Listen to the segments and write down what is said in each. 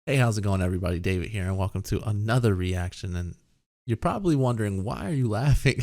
Hey, how's it going, everybody? David here, and welcome to another reaction. And you're probably wondering, why are you laughing?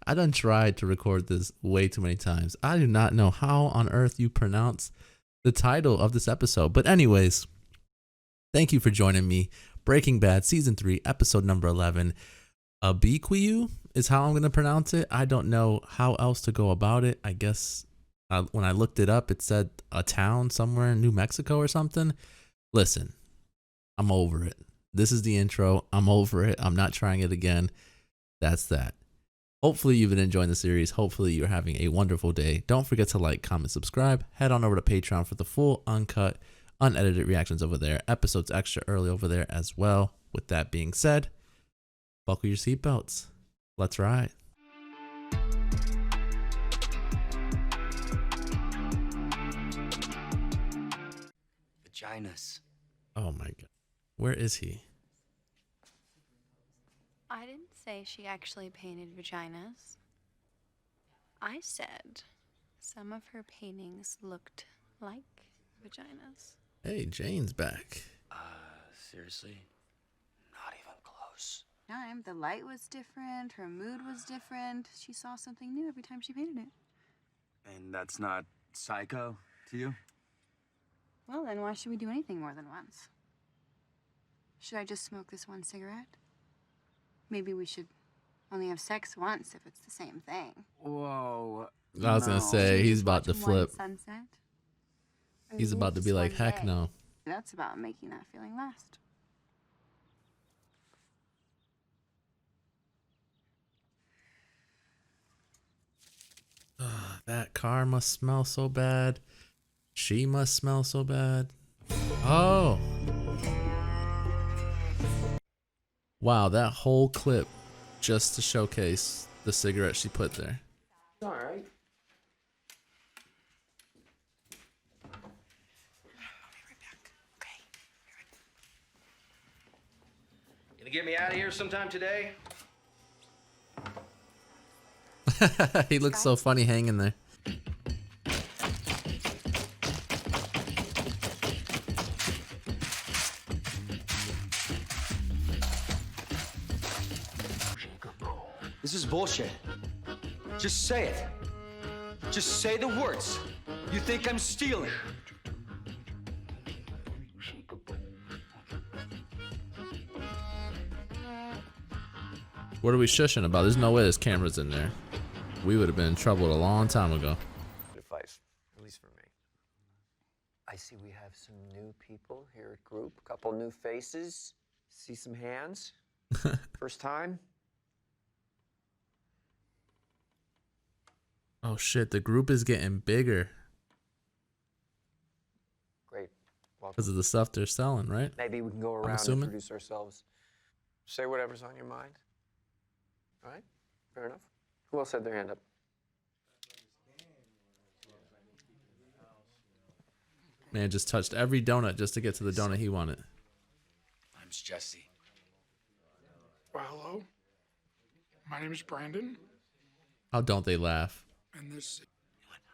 I done tried to record this way too many times. I do not know how on earth you pronounce the title of this episode. But anyways, thank you for joining me. Breaking Bad Season 3, Episode number 11. Abiquiu is how I'm going to pronounce it. I don't know how else to go about it. I guess when I looked it up, it said a town somewhere in New Mexico or something. Listen. I'm over it. This is the intro. I'm over it. I'm not trying it again. That's that. Hopefully you've been enjoying the series. Hopefully you're having a wonderful day. Don't forget to like, comment, subscribe. Head on over to Patreon for the full, uncut, unedited reactions over there. Episodes extra early over there as well. With that being said, buckle your seatbelts. Let's ride. Vaginas. Oh my God. Where is he? I didn't say she actually painted vaginas. I said some of her paintings looked like vaginas. Hey, Jane's back. Seriously? Not even close. Time, the light was different, her mood was different. She saw something new every time she painted it. And that's not psycho to you? Well, then why should we do anything more than once? Should I just smoke this one cigarette? Maybe we should only have sex once if it's the same thing. Whoa. I was going to say, he's about to flip. Sunset? He's about to be like, heck no. That's about making that feeling last. That car must smell so bad. She must smell so bad. Oh. Wow, that whole clip just to showcase the cigarette she put there. All right. Gonna get me out of here sometime today? He looks so funny hanging there. This is bullshit. Just say it. Just say the words. You think I'm stealing? What are we shushing about? There's no way there's cameras in there. We would have been in trouble a long time ago. Advice, at least for me. I see we have some new people here at group. A couple new faces. See some hands. First time. Oh shit, the group is getting bigger Great. Welcome. because of the stuff they're selling, right? Maybe we can go around and assuming. introduce ourselves. Say whatever's on your mind. All right? Fair enough. Who else had their hand up? Man just touched every donut just to get to the donut he wanted. My name's Jesse. Well, hello. My name is Brandon, How don't they laugh? and this.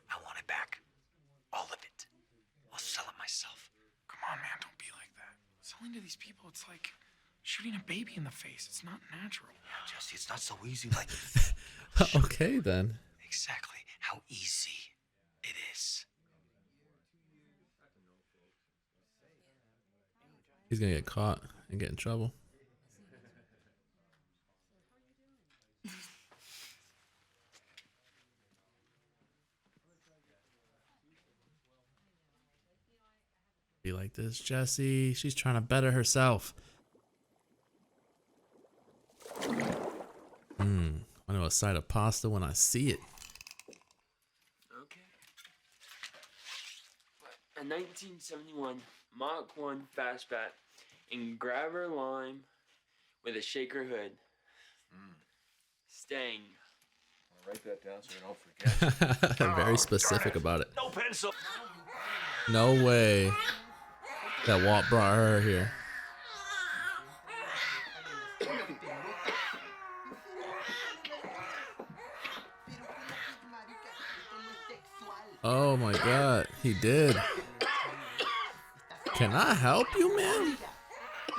I want it back. All of it. I'll sell it myself. Come on, man, don't be like that. Selling to these people, it's like shooting a baby in the face. It's not natural. Yeah, Jesse, it's not so easy like... Okay then. Exactly how easy it is. He's gonna get caught and get in trouble. Be like this, Jesse. She's trying to better herself. I know a side of pasta when I see it. Okay. A 1971 Mach 1 fastback in grabber lime with a shaker hood. Stang. I'll write that down so I don't forget. Very specific about it. No pencil. No way that Walt brought her here. Oh my God, he did. Can I help you, ma'am?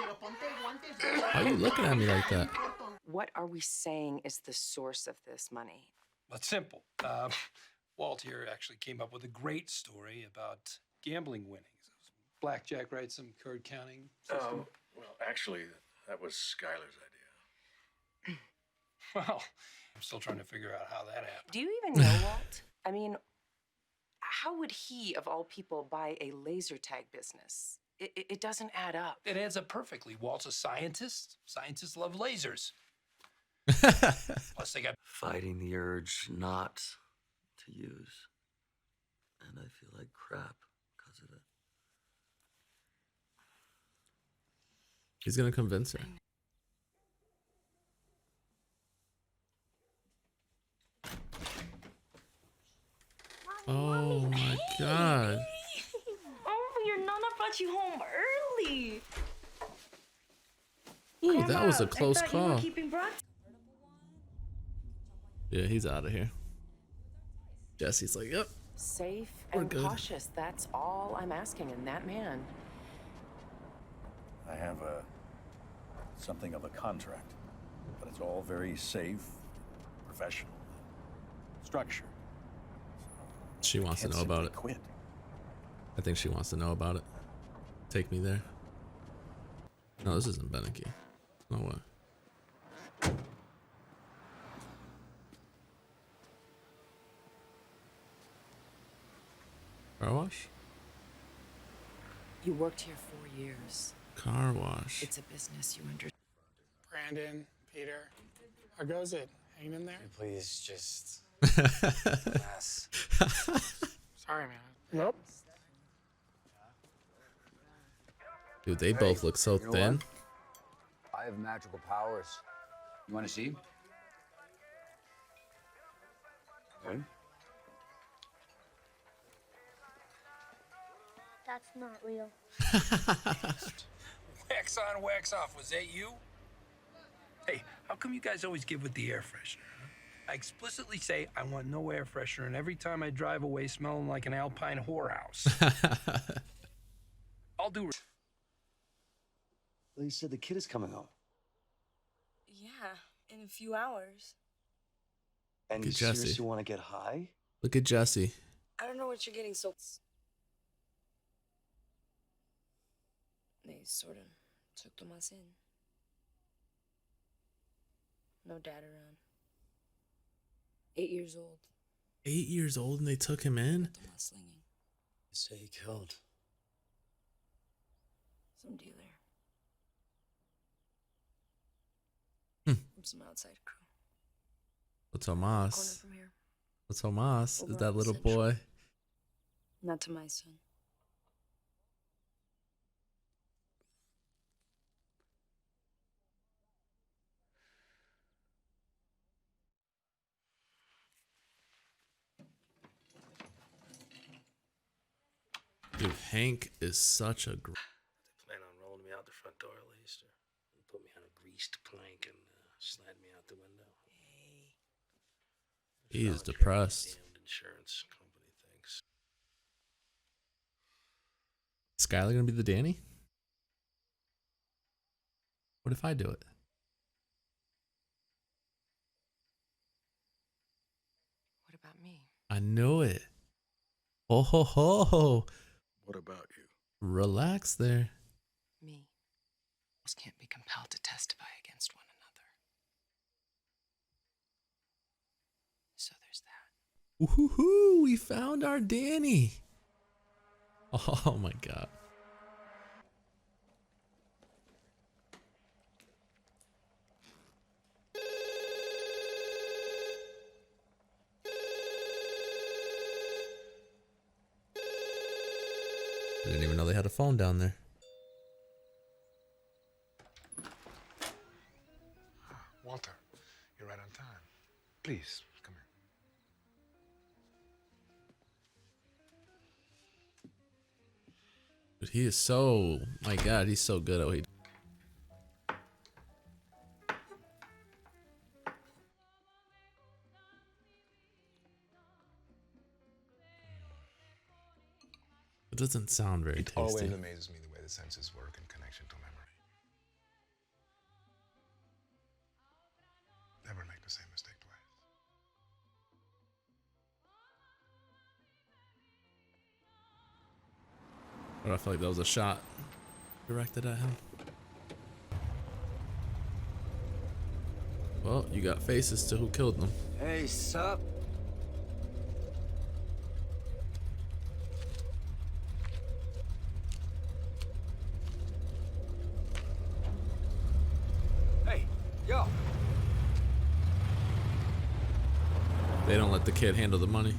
Why are you looking at me like that? What are we saying is the source of this money? That's simple. Walt here actually came up with a great story about gambling winnings. Blackjack, right? Some card counting system. Well, actually, that was Skyler's idea. Well, I'm still trying to figure out how that happened. Do you even know Walt? I mean, how would he, of all people, buy a laser tag business? It doesn't add up. It adds up perfectly. Walt's a scientist. Scientists love lasers. Plus, they got Fighting the urge not to use. And I feel like crap because of it. He's gonna convince her. Oh my god. Oh, your nana brought you home early. Ooh, that was a I close thought you were call. keeping Brock. Yeah, he's out of here. Jesse's like, yep. Safe We're and good. cautious. That's all I'm asking in that man. I have something of a contract, but it's all very safe, professional, structured. She wants to Can't know about simply it. Quit. I think she wants to know about it. Take me there. No, this isn't Beneke. No way. Car wash? You worked here 4 years. Car wash. It's a business you understand. Brandon, Peter. How goes it? Hanging in there? Please just. Sorry, man. Nope. Dude, they both look so You know thin. what? I have magical powers. You want to see? Okay. That's not real. Wax on, wax off. Was that you? Hey, how come you guys always give with the air freshener? Huh? I explicitly say I want no air freshener, and every time I drive away smelling like an alpine whorehouse. I'll do. Well, you said the kid is coming home. Yeah, in a few hours. And Look you at Jesse. seriously want to get high? Look at Jesse. I don't know what you're getting so. They sort of took Tomas in. No dad around. 8 years old. 8 years old and they took him in? Tomas slinging. You say he killed. Some dealer. Hmm. From some outside crew. What's Corner Tomas? from here. What's Tomas? Over Is that on little Central. boy? Not to my son. Dude, Hank is such a. They plan on rolling me out the front door at least, or put me on a greased plank and slide me out the window. He is I'll care what depressed. the damned insurance company thinks. Skyler gonna be the Danny? What if I do it? What about me? I knew it. Oh ho ho. What about you? Relax there. Me. Those can't be compelled to testify against one another. So there's that. Woohoo! We found our Danny. Oh my god. I didn't even know they had a phone down there. Walter, you're right on time. Please, come here. But he is so, my god, he's so good at what he. It doesn't sound very It tasty. always amazes me the way the senses work in connection to memory. But I feel like that was a shot directed at him. Well, you got faces to who killed them. Hey, sup? Hey, yo. They don't let the kid handle the money.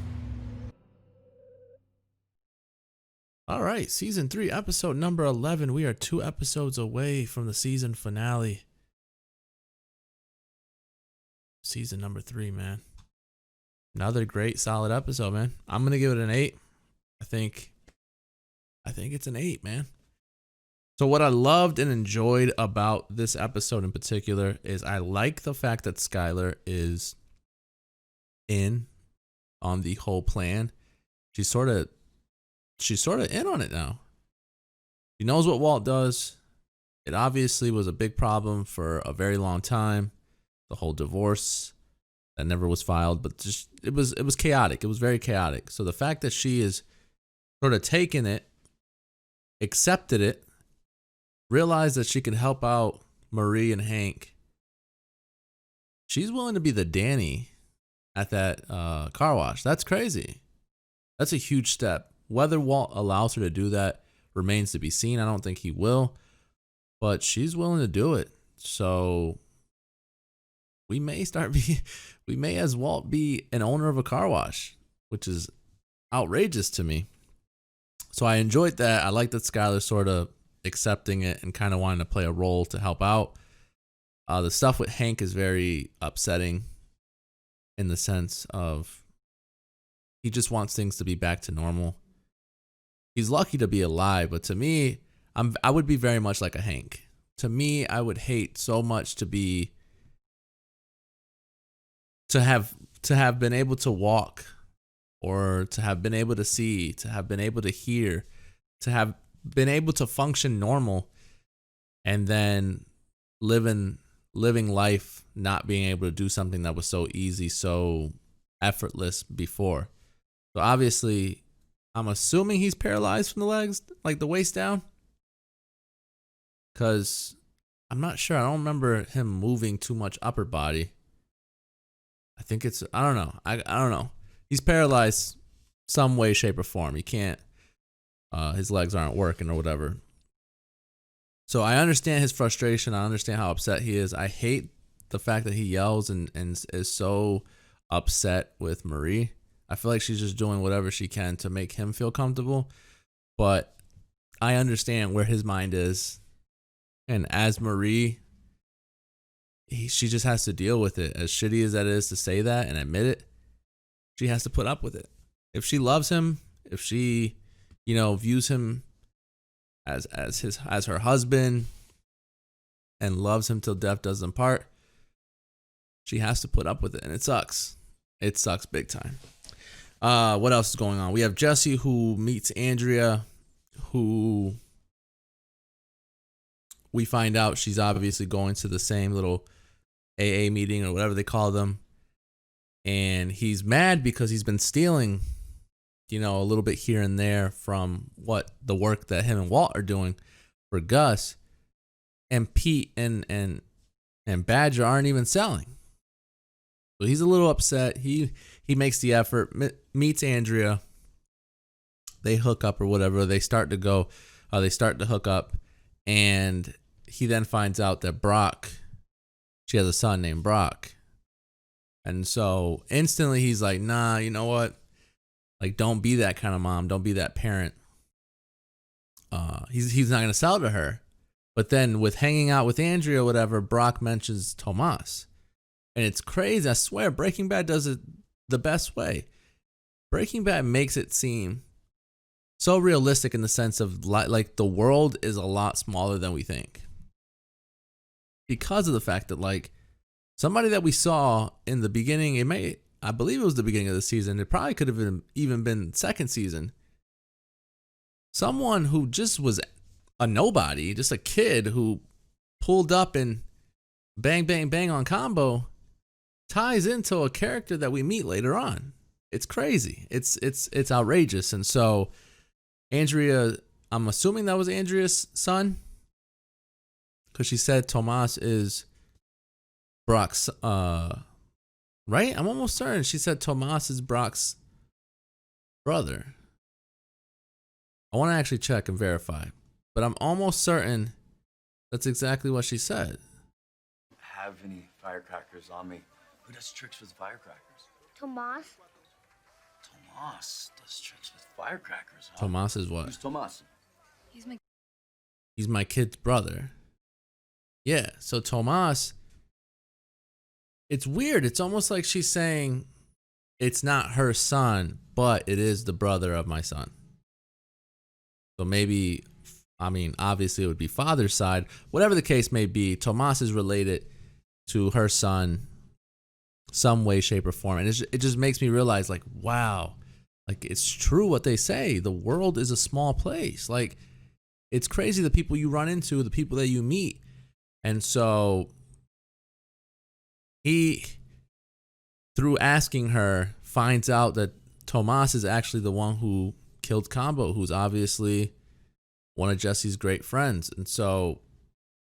All right, season 3, episode number 11. We are 2 episodes away from the season finale. Season number 3, man. Another great, solid episode, man. I'm gonna give it an 8. I think it's an 8, man. So what I loved and enjoyed about this episode in particular is I like the fact that Skyler is in on the whole plan. She's sort of in on it now. She knows what Walt does. It obviously was a big problem for a very long time. The whole divorce that never was filed, but just it was chaotic. It was very chaotic. So the fact that she is sort of taken it, accepted it, realized that she could help out Marie and Hank. She's willing to be the Danny at that car wash. That's crazy. That's a huge step. Whether Walt allows her to do that remains to be seen. I don't think he will, but she's willing to do it. So we may as Walt be an owner of a car wash, which is outrageous to me. So I enjoyed that. I like that Skyler sort of accepting it and kind of wanting to play a role to help out. The stuff with Hank is very upsetting in the sense of he just wants things to be back to normal. He's lucky to be alive, but to me, I would be very much like a Hank. To me, I would hate so much to have been able to walk, or to have been able to see, to have been able to hear, to have been able to function normal, and then living life not being able to do something that was so easy, so effortless before. So obviously, I'm assuming he's paralyzed from the legs, like the waist down. Because I'm not sure. I don't remember him moving too much upper body. I think it's, I don't know. I don't know. He's paralyzed some way, shape, or form. He can't, his legs aren't working or whatever. So I understand his frustration. I understand how upset he is. I hate the fact that he yells and is so upset with Marie. I feel like she's just doing whatever she can to make him feel comfortable. But I understand where his mind is. And as Marie, she just has to deal with it. As shitty as that is to say that and admit it, she has to put up with it. If she loves him, if she, views him as her husband and loves him till death does them part, she has to put up with it. And it sucks. It sucks big time. What else is going on? We have Jesse who meets Andrea, who we find out she's obviously going to the same little AA meeting or whatever they call them. And he's mad because he's been stealing, a little bit here and there from the work that him and Walt are doing for Gus. And Pete and Badger aren't even selling. So he's a little upset. He makes the effort, meets Andrea. They hook up or whatever. They start to hook up. And he then finds out that she has a son named Brock. And so instantly he's like, nah, you know what? Like, don't be that kind of mom. Don't be that parent. He's not going to sell to her. But then with hanging out with Andrea or whatever, Brock mentions Tomas. And it's crazy. I swear, Breaking Bad does it the best way. Breaking Bad makes it seem so realistic in the sense of like the world is a lot smaller than we think. Because of the fact that like somebody that we saw in the beginning, I believe it was the beginning of the season. It probably could have even been second season. Someone who just was a nobody, just a kid who pulled up and bang, bang, bang on combo ties into a character that we meet later on. It's crazy. It's outrageous. And so Andrea I'm assuming that was Andrea's son, because she said Tomas is Brock's, right? I'm almost certain she said Tomas is Brock's brother. I want to actually check and verify, but I'm almost certain that's exactly what she said. Have any firecrackers on me? Who does tricks with firecrackers? Tomas? Tomas does tricks with firecrackers, huh? Tomas is what? Who's Tomas? He's my kid's brother. Yeah, so Tomas, it's weird. It's almost like she's saying it's not her son, but it is the brother of my son. So maybe, I mean, obviously it would be father's side. Whatever the case may be, Tomas is related to her son some way, shape, or form. And it just makes me realize, like, wow, like, it's true what they say. The world is a small place. Like, it's crazy the people you run into, the people that you meet. And so he, through asking her, finds out that Tomas is actually the one who killed Combo, who's obviously one of Jesse's great friends. And so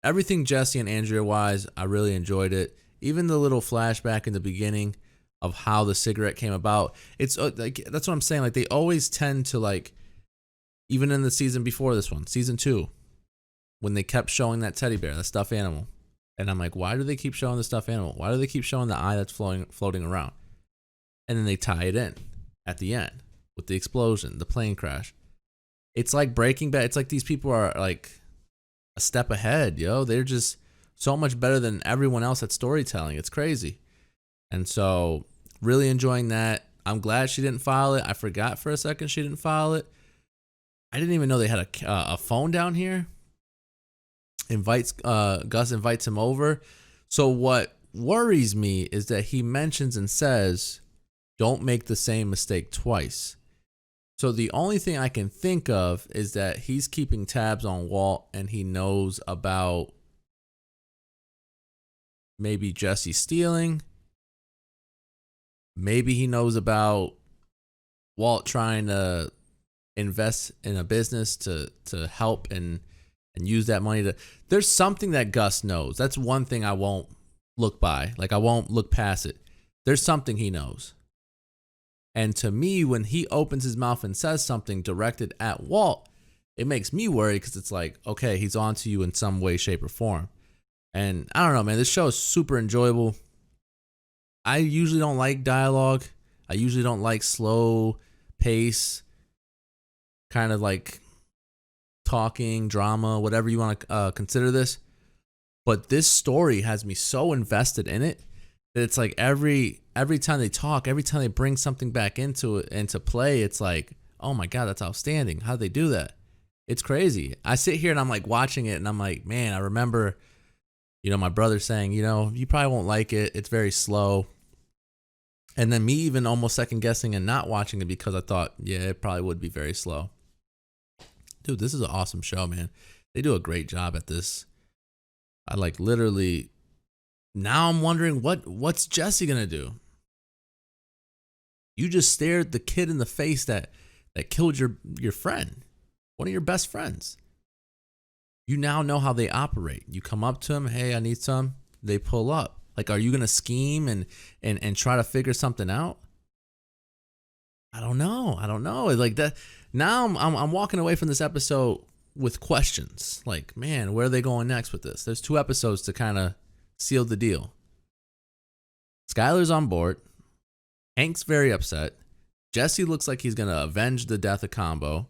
everything Jesse and Andrea wise, I really enjoyed it. Even the little flashback in the beginning of how the cigarette came about. It's like, that's what I'm saying. Like, they always tend to, like, even in the season before this one, season 2, when they kept showing that teddy bear, the stuffed animal. And I'm like, why do they keep showing the stuffed animal? Why do they keep showing the eye that's floating around? And then they tie it in at the end with the explosion, the plane crash. It's like Breaking Bad. It's like these people are like a step ahead, yo. They're just so much better than everyone else at storytelling. It's crazy. And so really enjoying that. I'm glad she didn't file it. I forgot for a second she didn't file it. I didn't even know they had a phone down here. Gus invites him over. So what worries me is that he mentions and says, don't make the same mistake twice. So the only thing I can think of is that he's keeping tabs on Walt and he knows about maybe Jesse stealing. Maybe he knows about Walt trying to invest in a business to help and use that money to. There's something that Gus knows. That's one thing I won't look by. Like, I won't look past it. There's something he knows. And to me, when he opens his mouth and says something directed at Walt, it makes me worry because it's like, okay, he's on to you in some way, shape, or form. And I don't know, man, this show is super enjoyable. I usually don't like dialogue. I usually don't like slow pace, kind of like talking, drama, whatever you want to consider this. But this story has me so invested in it that it's like every time they talk, every time they bring something back into play, it's like, oh my God, that's outstanding. How'd they do that? It's crazy. I sit here and I'm like watching it and I'm like, man, I remember, my brother saying, you probably won't like it. It's very slow. And then me even almost second guessing and not watching it because I thought, yeah, it probably would be very slow. Dude, this is an awesome show, man. They do a great job at this. I like literally, now I'm wondering what's Jesse going to do? You just stared the kid in the face that killed your friend, one of your best friends. You now know how they operate. You come up to them, hey, I need some. They pull up. Like, are you going to scheme and try to figure something out? I don't know. Like that. Now I'm walking away from this episode with questions. Like, man, where are they going next with this? There's 2 episodes to kind of seal the deal. Skyler's on board. Hank's very upset. Jesse looks like he's going to avenge the death of Combo.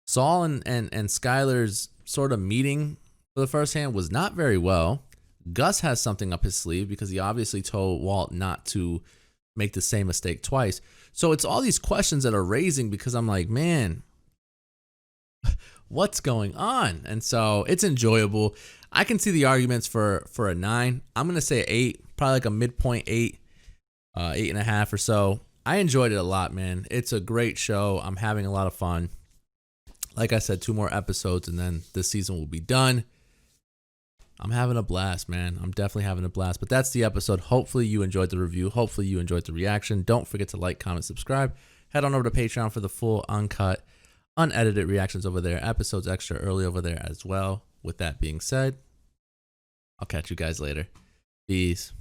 Saul and Skyler's sort of meeting for the first hand was not very well. Gus has something up his sleeve because he obviously told Walt not to make the same mistake twice. So it's all these questions that are raising because I'm like, man, what's going on? And so it's enjoyable. I can see the arguments for a 9. I'm going to say 8, probably like a midpoint 8, 8.5 or so. I enjoyed it a lot, man. It's a great show. I'm having a lot of fun. Like I said, 2 more episodes and then this season will be done. I'm having a blast, man. I'm definitely having a blast. But that's the episode. Hopefully you enjoyed the review. Hopefully you enjoyed the reaction. Don't forget to like, comment, subscribe. Head on over to Patreon for the full, uncut, unedited reactions over there, episodes extra early over there as well. With that being said, I'll catch you guys later. Peace.